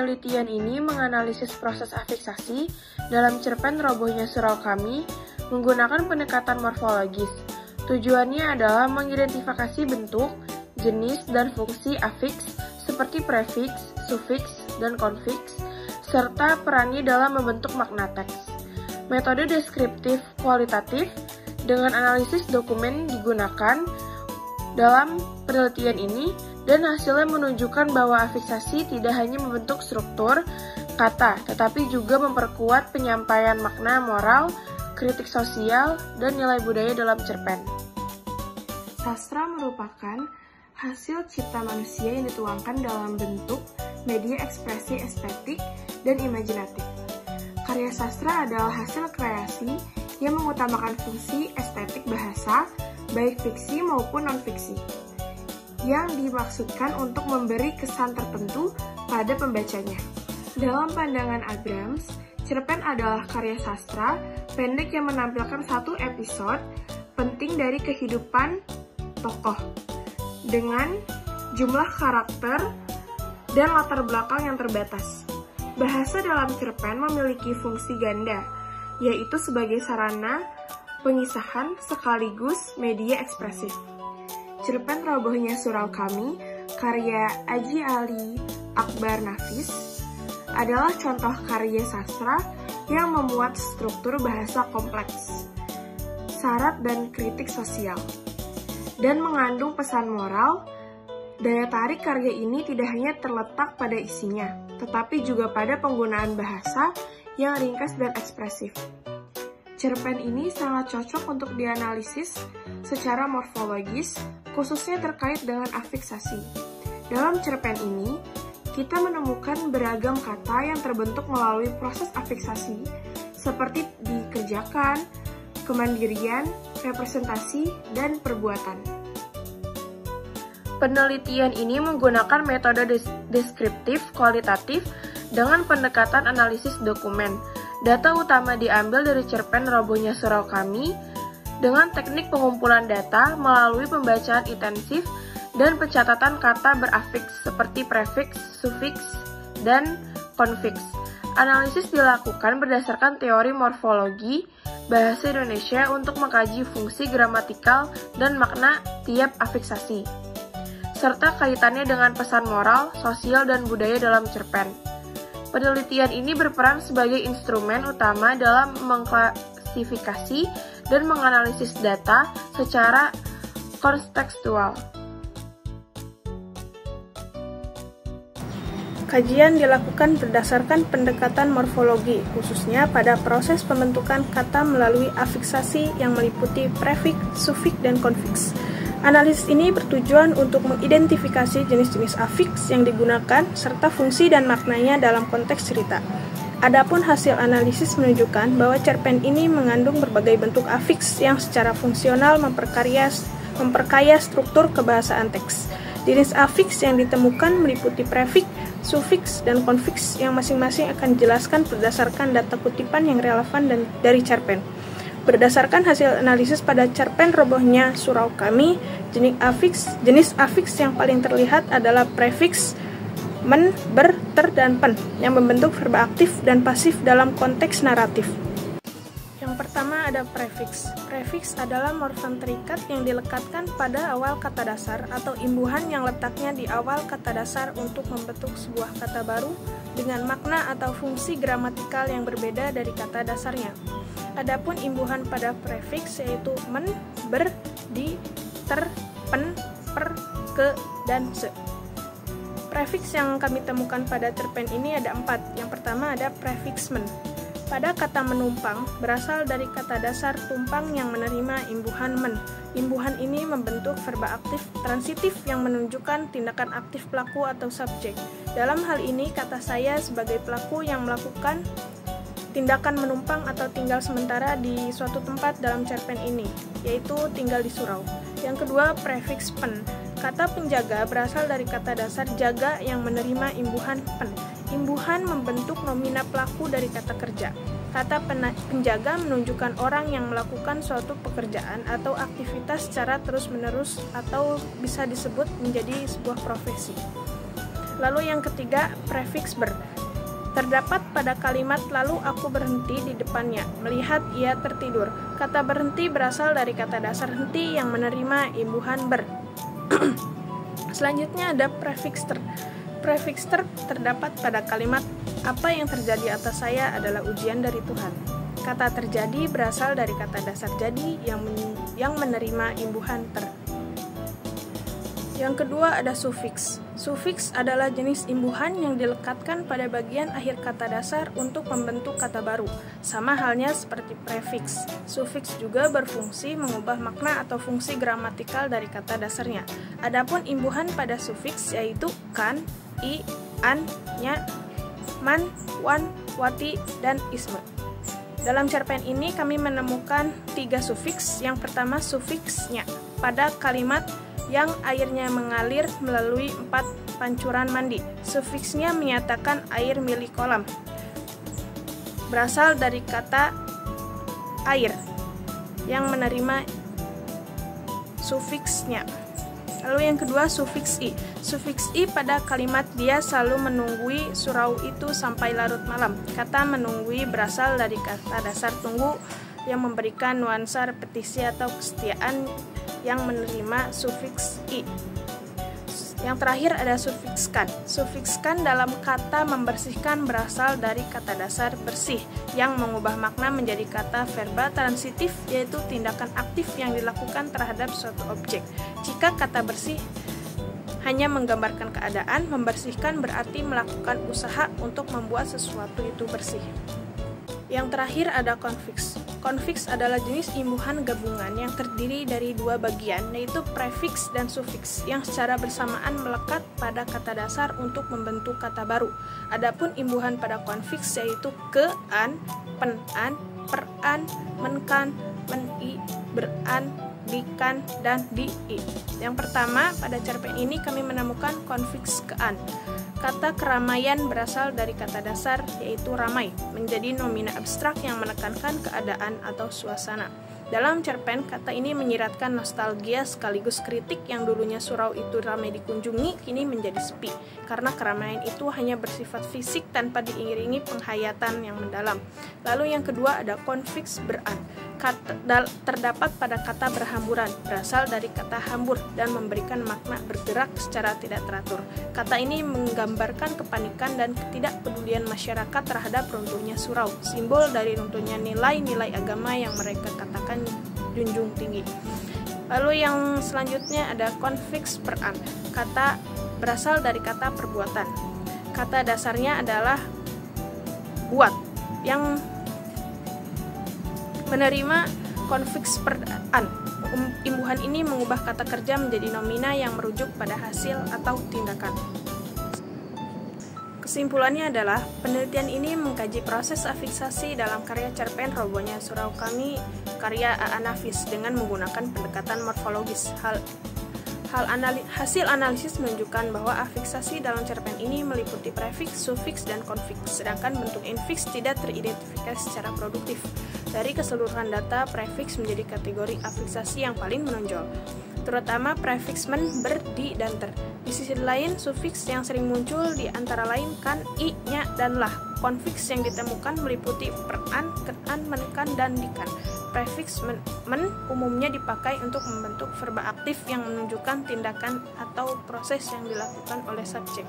Penelitian ini menganalisis proses afiksasi dalam cerpen Robohnya Surau Kami menggunakan pendekatan morfologis. Tujuannya adalah mengidentifikasi bentuk, jenis, dan fungsi afiks seperti prefiks, sufiks, dan konfiks, serta perannya dalam membentuk makna teks. Metode deskriptif kualitatif dengan analisis dokumen digunakan dalam penelitian ini, dan hasilnya menunjukkan bahwa afiksasi tidak hanya membentuk struktur kata, tetapi juga memperkuat penyampaian makna moral, kritik sosial, dan nilai budaya dalam cerpen. Sastra merupakan hasil cipta manusia yang dituangkan dalam bentuk media ekspresi estetik dan imajinatif. Karya sastra adalah hasil kreasi yang mengutamakan fungsi estetik bahasa, baik fiksi maupun non-fiksi, yang dimaksudkan untuk memberi kesan tertentu pada pembacanya. Dalam pandangan Abrams, cerpen adalah karya sastra pendek yang menampilkan satu episode penting dari kehidupan tokoh, dengan jumlah karakter dan latar belakang yang terbatas. Bahasa dalam cerpen memiliki fungsi ganda, yaitu sebagai sarana pengisahan sekaligus media ekspresif. Cerpen Robohnya Surau Kami, karya Aji Ali Akbar Nafis, adalah contoh karya sastra yang memuat struktur bahasa kompleks, syarat dan kritik sosial, dan mengandung pesan moral. Daya tarik karya ini tidak hanya terletak pada isinya, tetapi juga pada penggunaan bahasa yang ringkas dan ekspresif. Cerpen ini sangat cocok untuk dianalisis secara morfologis, khususnya terkait dengan afiksasi. Dalam cerpen ini, kita menemukan beragam kata yang terbentuk melalui proses afiksasi, seperti dikerjakan, kemandirian, representasi, dan perbuatan. Penelitian ini menggunakan metode deskriptif kualitatif dengan pendekatan analisis dokumen. Data utama diambil dari cerpen Robohnya Surau Kami dengan teknik pengumpulan data melalui pembacaan intensif dan pencatatan kata berafiks seperti prefiks, sufiks, dan konfiks. Analisis dilakukan berdasarkan teori morfologi bahasa Indonesia untuk mengkaji fungsi gramatikal dan makna tiap afiksasi, serta kaitannya dengan pesan moral, sosial, dan budaya dalam cerpen. Penelitian ini berperan sebagai instrumen utama dalam mengklasifikasi dan menganalisis data secara kontekstual. Kajian dilakukan berdasarkan pendekatan morfologi, khususnya pada proses pembentukan kata melalui afiksasi yang meliputi prefiks, sufiks, dan konfiks. Analisis ini bertujuan untuk mengidentifikasi jenis-jenis afiks yang digunakan serta fungsi dan maknanya dalam konteks cerita. Adapun hasil analisis menunjukkan bahwa cerpen ini mengandung berbagai bentuk afiks yang secara fungsional memperkaya struktur kebahasaan teks. Jenis afiks yang ditemukan meliputi prefiks, sufiks, dan konfiks yang masing-masing akan dijelaskan berdasarkan data kutipan yang relevan dari cerpen. Berdasarkan hasil analisis pada cerpen Robohnya Surau Kami, jenis afiks yang paling terlihat adalah prefiks, men, ber, ter, dan pen, yang membentuk verba aktif dan pasif dalam konteks naratif. Yang pertama ada prefiks. Prefiks adalah morfem terikat yang dilekatkan pada awal kata dasar atau imbuhan yang letaknya di awal kata dasar untuk membentuk sebuah kata baru dengan makna atau fungsi gramatikal yang berbeda dari kata dasarnya. Adapun imbuhan pada prefiks yaitu men, ber, di, ter, pen, per, ke, dan se. Prefiks yang kami temukan pada cerpen ini ada 4. Yang pertama ada prefiks men. Pada kata menumpang berasal dari kata dasar tumpang yang menerima imbuhan men. Imbuhan ini membentuk verba aktif transitif yang menunjukkan tindakan aktif pelaku atau subjek. Dalam hal ini kata saya sebagai pelaku yang melakukan tindakan menumpang atau tinggal sementara di suatu tempat dalam cerpen ini, yaitu tinggal di surau. Yang kedua, prefiks pen. Kata penjaga berasal dari kata dasar jaga yang menerima imbuhan pen. Imbuhan membentuk nomina pelaku dari kata kerja. Kata penjaga menunjukkan orang yang melakukan suatu pekerjaan atau aktivitas secara terus-menerus atau bisa disebut menjadi sebuah profesi. Lalu yang ketiga, prefiks ber. Terdapat pada kalimat lalu aku berhenti di depannya, melihat ia tertidur. Kata berhenti berasal dari kata dasar henti yang menerima imbuhan ber. Selanjutnya ada prefiks ter. Prefiks ter terdapat pada kalimat apa yang terjadi atas saya adalah ujian dari Tuhan. Kata terjadi berasal dari kata dasar jadi yang menerima imbuhan ter. Yang kedua ada sufiks. Sufiks adalah jenis imbuhan yang dilekatkan pada bagian akhir kata dasar untuk membentuk kata baru. Sama halnya seperti prefiks. Sufiks juga berfungsi mengubah makna atau fungsi gramatikal dari kata dasarnya. Adapun imbuhan pada sufiks yaitu kan, i, an, nya, man, wan, wati, dan isme. Dalam cerpen ini kami menemukan 3 sufiks. Yang pertama sufiks nya pada kalimat yang airnya mengalir melalui 4 pancuran mandi. Sufiksnya menyatakan air milik kolam. Berasal dari kata air yang menerima sufiksnya. Lalu yang kedua sufiks i. Sufiks i pada kalimat dia selalu menunggui surau itu sampai larut malam. Kata menunggui berasal dari kata dasar tunggu yang memberikan nuansa repetisi atau kesetiaan yang menerima sufiks i. Yang terakhir ada sufiks kan. Sufiks kan dalam kata membersihkan berasal dari kata dasar bersih yang mengubah makna menjadi kata verba transitif, yaitu tindakan aktif yang dilakukan terhadap suatu objek. Jika kata bersih hanya menggambarkan keadaan, membersihkan berarti melakukan usaha untuk membuat sesuatu itu bersih. Yang terakhir ada konfiks. Konfiks adalah jenis imbuhan gabungan yang terdiri dari 2 bagian, yaitu prefiks dan sufiks, yang secara bersamaan melekat pada kata dasar untuk membentuk kata baru. Adapun imbuhan pada konfiks yaitu ke-an, pen-an, per-an, men-kan, men-i, ber-an, di-kan, dan di-i. Yang pertama, pada cerpen ini kami menemukan konfiks ke-an. Kata keramaian berasal dari kata dasar yaitu ramai, menjadi nomina abstrak yang menekankan keadaan atau suasana. Dalam cerpen, kata ini menyiratkan nostalgia sekaligus kritik yang dulunya surau itu ramai dikunjungi, kini menjadi sepi, karena keramaian itu hanya bersifat fisik tanpa diiringi penghayatan yang mendalam. Lalu yang kedua ada konfiks beran. Terdapat pada kata berhamburan, berasal dari kata hambur dan memberikan makna bergerak secara tidak teratur. Kata ini menggambarkan kepanikan dan ketidakpedulian masyarakat terhadap runtuhnya surau, simbol dari runtuhnya nilai-nilai agama yang mereka katakan junjung tinggi. Lalu yang selanjutnya ada konfiks peran. Kata berasal dari kata perbuatan. Kata dasarnya adalah buat, yang menerima konfiks peran. Imbuhan ini mengubah kata kerja menjadi nomina yang merujuk pada hasil atau tindakan. Kesimpulannya adalah, penelitian ini mengkaji proses afiksasi dalam karya cerpen Robohnya Surau Kami karya A.A. Nafis dengan menggunakan pendekatan morfologis. Hasil analisis menunjukkan bahwa afiksasi dalam cerpen ini meliputi prefiks, sufiks, dan konfiks, sedangkan bentuk infiks tidak teridentifikasi secara produktif. Dari keseluruhan data, prefiks menjadi kategori afiksasi yang paling menonjol, terutama prefiks men, ber, di, dan ter. Di sisi lain, sufiks yang sering muncul di antara lain kan, i, nya, dan lah. Konfiks yang ditemukan meliputi peran, kean, menkan, dan dikan. Prefiks men umumnya dipakai untuk membentuk verba aktif yang menunjukkan tindakan atau proses yang dilakukan oleh subjek.